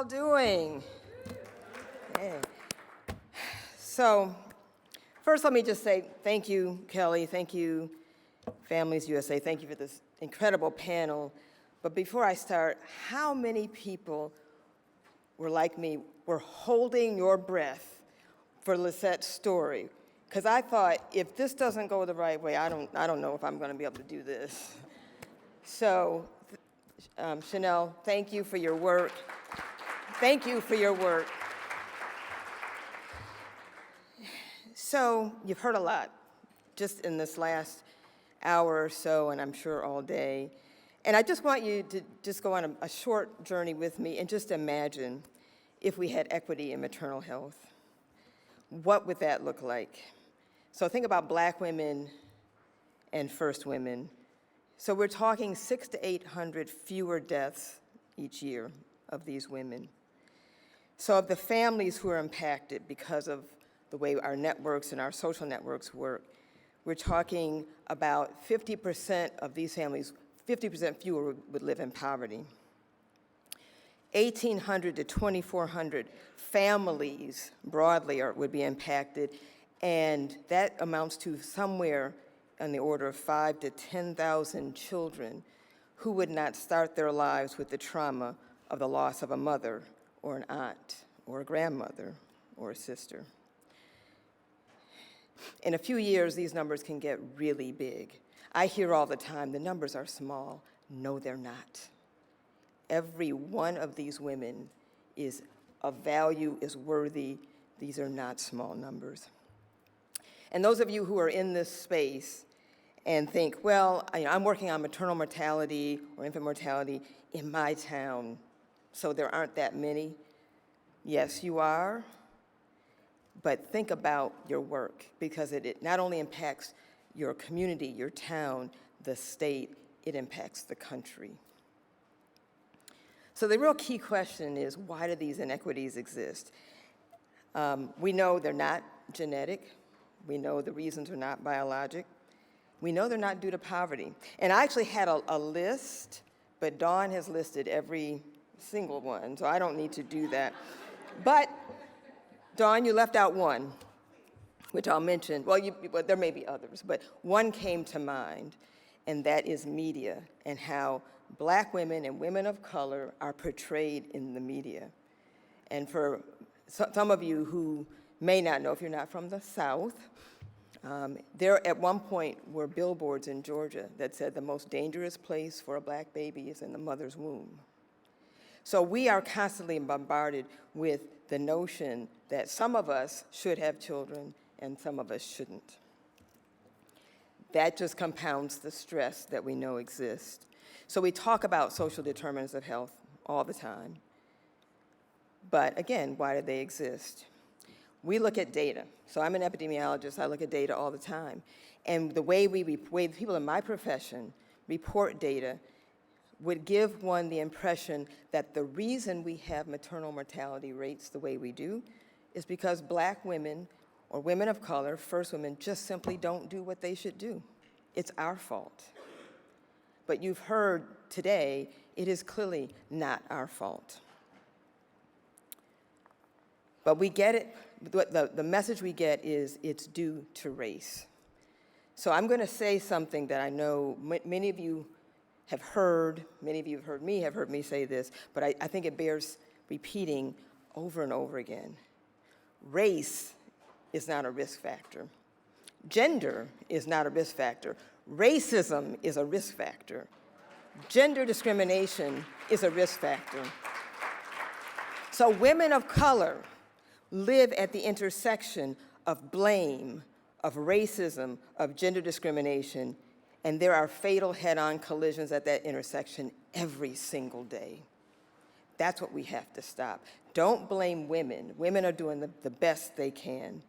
all doing? Hey. So, first let me just say thank you, Kelly. Thank you, Families USA. Thank you for this incredible panel. But before I start, how many people were like me, were holding your breath for Lisette's story? Because I thought, if this doesn't go the right way, I don't know if I'm going to be able to do this. So, Chanel, thank you for your work. Thank you for your work. So, you've heard a lot just in this last hour or so, and I'm sure all day. And I just want you to just go on a short journey with me and just imagine if we had equity in maternal health. What would that look like? So think about Black women and first women. So we're talking 600 to 800 fewer deaths each year of these women. So of the families who are impacted because of the way our networks and our social networks work, we're talking about 50% of these families, 50% fewer would live in poverty. 1,800 to 2,400 families broadly would be impacted, and that amounts to somewhere on the order of 5,000 to 10,000 children who would not start their lives with the trauma of the loss of a mother or an aunt or a grandmother or a sister. In a few years, these numbers can get really big. I hear all the time, the numbers are small. No, they're not. Every one of these women is of value, is worthy. These are not small numbers. And those of you who are in this space and think, well, I'm working on maternal mortality or infant mortality in my town, so there aren't that many. Yes, you are, but think about your work, because it not only impacts your community, your town, the state, it impacts the country. So the real key question is, why do these inequities exist? We know they're not genetic. We know the reasons are not biologic. We know they're not due to poverty. And I actually had a list, but Dawn has listed every single one, so I don't need to do that. But Dawn, you left out one, which I'll mention. Well, there may be others, but one came to mind, and that is media and how Black women and women of color are portrayed in the media. And for some of you who may not know, if you're not from the South, there at one point were billboards in Georgia that said the most dangerous place for a Black baby is in the mother's womb. So we are constantly bombarded with the notion that some of us should have children and some of us shouldn't. That just compounds the stress that we know exists. So we talk about social determinants of health all the time. But again, why do they exist? We look at data. So I'm an epidemiologist, I look at data all the time. And the way people in my profession report data would give one the impression that the reason we have maternal mortality rates the way we do is because Black women or women of color, first women, just simply don't do what they should do. It's our fault. But you've heard today, it is clearly not our fault. But we get it, the message we get is it's due to race. So I'm going to say something that I know many of you have heard, many of you have heard me say this, but I think it bears repeating over and over again. Race is not a risk factor. Gender is not a risk factor. Racism is a risk factor. Gender discrimination is a risk factor. So women of color live at the intersection of blame, of racism, of gender discrimination, and there are fatal head-on collisions at that intersection every single day. That's what we have to stop. Don't blame women. Women are doing the best they can.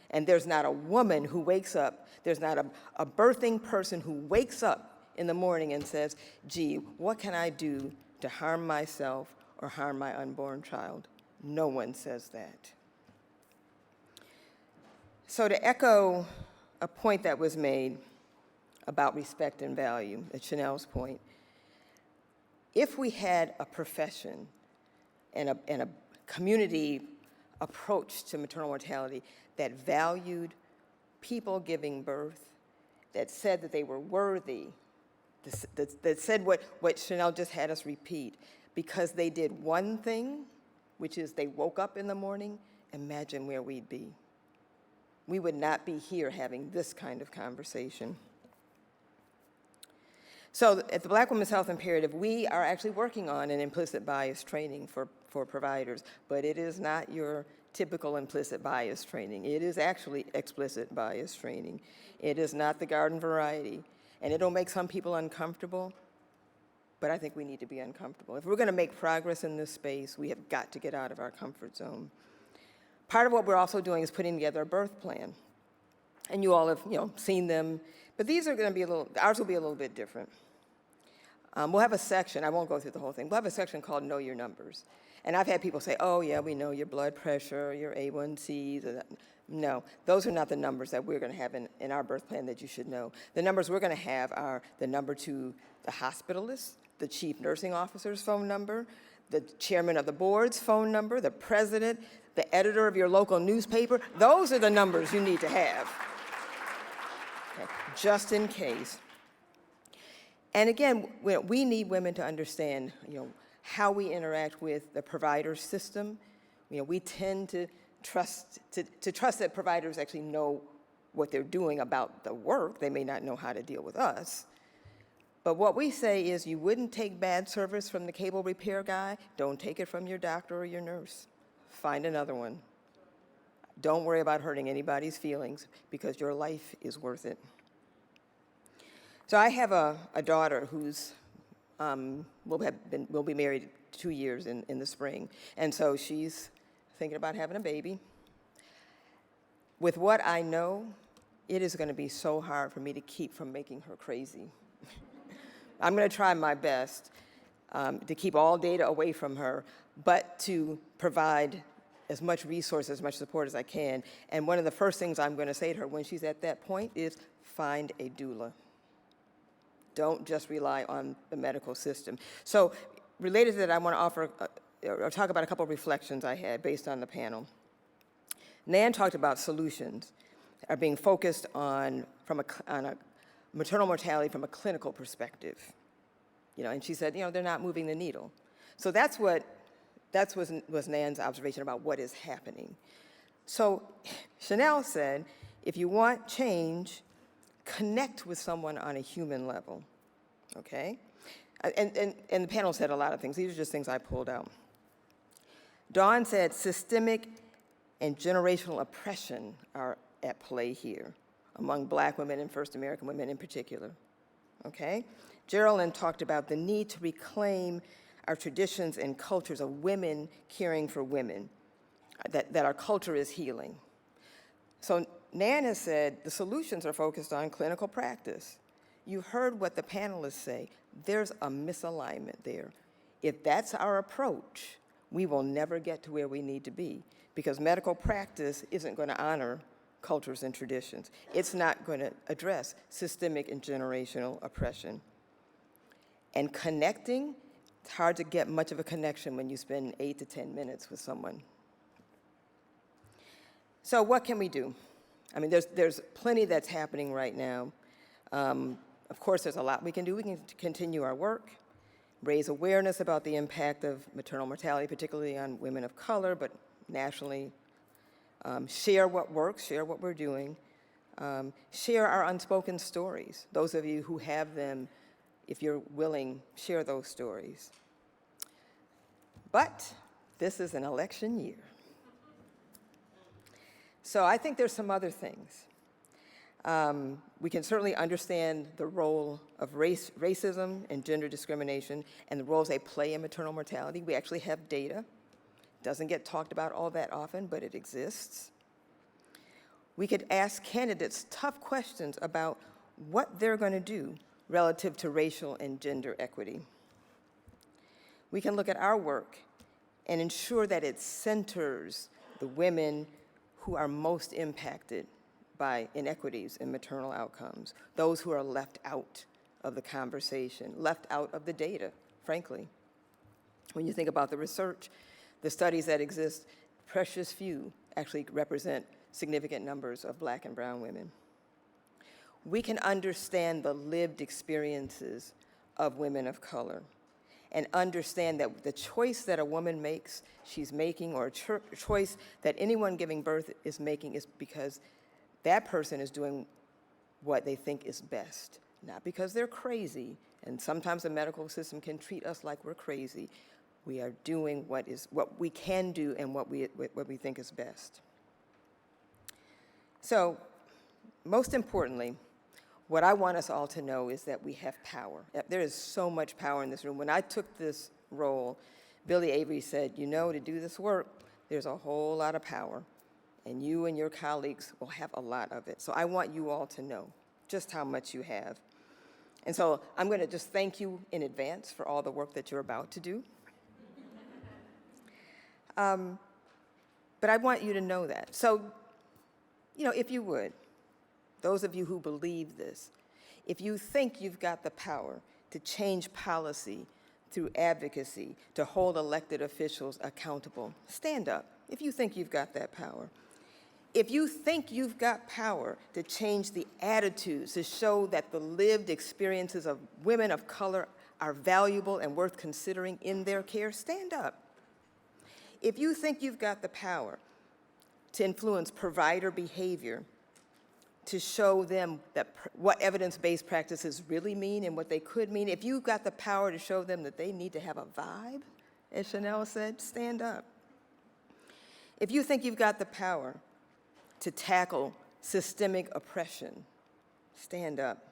And there's not a woman who wakes up, there's not a birthing person who wakes up in the morning and says, gee, what can I do to harm myself or harm my unborn child? No one says that. So to echo a point that was made about respect and value, at Chanel's point, if we had a profession and a community approach to maternal mortality that valued people giving birth, that said that they were worthy, that said what Chanel just had us repeat. Because they did one thing, which is they woke up in the morning, imagine where we'd be. We would not be here having this kind of conversation. So at the Black Women's Health Imperative, we are actually working on an implicit bias training for providers, but it is not your typical implicit bias training. It is actually explicit bias training. It is not the garden variety, and it'll make some people uncomfortable, but I think we need to be uncomfortable. If we're gonna make progress in this space, we have got to get out of our comfort zone. Part of what we're also doing is putting together a birth plan. And you all have seen them, but these are gonna be ours will be a little bit different. We'll have a section, I won't go through the whole thing, we'll have a section called Know Your Numbers. And I've had people say, oh yeah, we know your blood pressure, your A1Cs. No, those are not the numbers that we're gonna have in our birth plan that you should know. The numbers we're gonna have are the number to the hospitalist, the chief nursing officer's phone number, the chairman of the board's phone number, the president, the editor of your local newspaper. Those are the numbers you need to have, okay, just in case. And again, we need women to understand, how we interact with the provider system. We tend to trust that providers actually know what they're doing about the work. They may not know how to deal with us. But what we say is you wouldn't take bad service from the cable repair guy. Don't take it from your doctor or your nurse. Find another one. Don't worry about hurting anybody's feelings because your life is worth it. So I have a daughter who's will be married 2 years in the spring. And so she's thinking about having a baby. With what I know, it is gonna be so hard for me to keep from making her crazy. I'm gonna try my best to keep all data away from her, but to provide as much resource, as much support as I can. And one of the first things I'm gonna say to her when she's at that point is find a doula. Don't just rely on the medical system. So related to that, I wanna offer, or talk about a couple of reflections I had based on the panel. Nan talked about solutions are being focused on a maternal mortality from a clinical perspective. And she said, they're not moving the needle. So that was Nan's observation about what is happening. So Chanel said, if you want change, connect with someone on a human level, okay? And the panel said a lot of things. These are just things I pulled out. Dawn said systemic and generational oppression are at play here among Black women and First American women in particular, okay? Geraldine talked about the need to reclaim our traditions and cultures of women caring for women, that our culture is healing. So Nan has said the solutions are focused on clinical practice. You heard what the panelists say. There's a misalignment there. If that's our approach, we will never get to where we need to be because medical practice isn't going to honor cultures and traditions. It's not going to address systemic and generational oppression. And connecting, it's hard to get much of a connection when you spend 8 to 10 minutes with someone. So what can we do? I mean, there's plenty that's happening right now. Of course, there's a lot we can do. We can continue our work, raise awareness about the impact of maternal mortality, particularly on women of color, but nationally. Share what works, share what we're doing. Share our unspoken stories. Those of you who have them, if you're willing, share those stories. But this is an election year. So I think there's some other things. We can certainly understand the role of racism and gender discrimination and the roles they play in maternal mortality. We actually have data. Doesn't get talked about all that often, but it exists. We could ask candidates tough questions about what they're going to do relative to racial and gender equity. We can look at our work and ensure that it centers the women who are most impacted by inequities in maternal outcomes, those who are left out of the conversation, left out of the data, frankly. When you think about the research, The studies that exist, precious few actually represent significant numbers of Black and brown women. We can understand the lived experiences of women of color and understand that the choice that a woman makes, she's making, or a choice that anyone giving birth is making, is because that person is doing what they think is best, not because they're crazy. And sometimes the medical system can treat us like we're crazy. We are doing what we can do and what we think is best. So, most importantly, what I want us all to know is that we have power. There is so much power in this room. When I took this role, Billy Avery said, you know, to do this work, there's a whole lot of power, and you and your colleagues will have a lot of it. So I want you all to know just how much you have. And so I'm going to just thank you in advance for all the work that you're about to do. But I want you to know that. So, you know, if you would, those of you who believe this, if you think you've got the power to change policy through advocacy, to hold elected officials accountable, stand up if you think you've got that power. If you think you've got power to change the attitudes, to show that the lived experiences of women of color are valuable and worth considering in their care, stand up. If you think you've got the power to influence provider behavior, to show them that what evidence-based practices really mean and what they could mean, if you've got the power to show them that they need to have a vibe, as Chanel said, stand up. If you think you've got the power to tackle systemic oppression, stand up.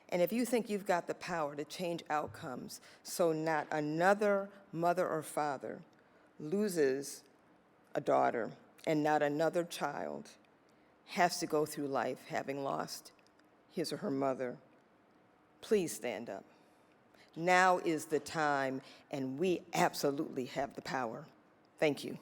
And if you think you've got the power to change outcomes so not another mother or father loses a daughter and not another child has to go through life having lost his or her mother, please stand up. Now is the time, and we absolutely have the power. Thank you.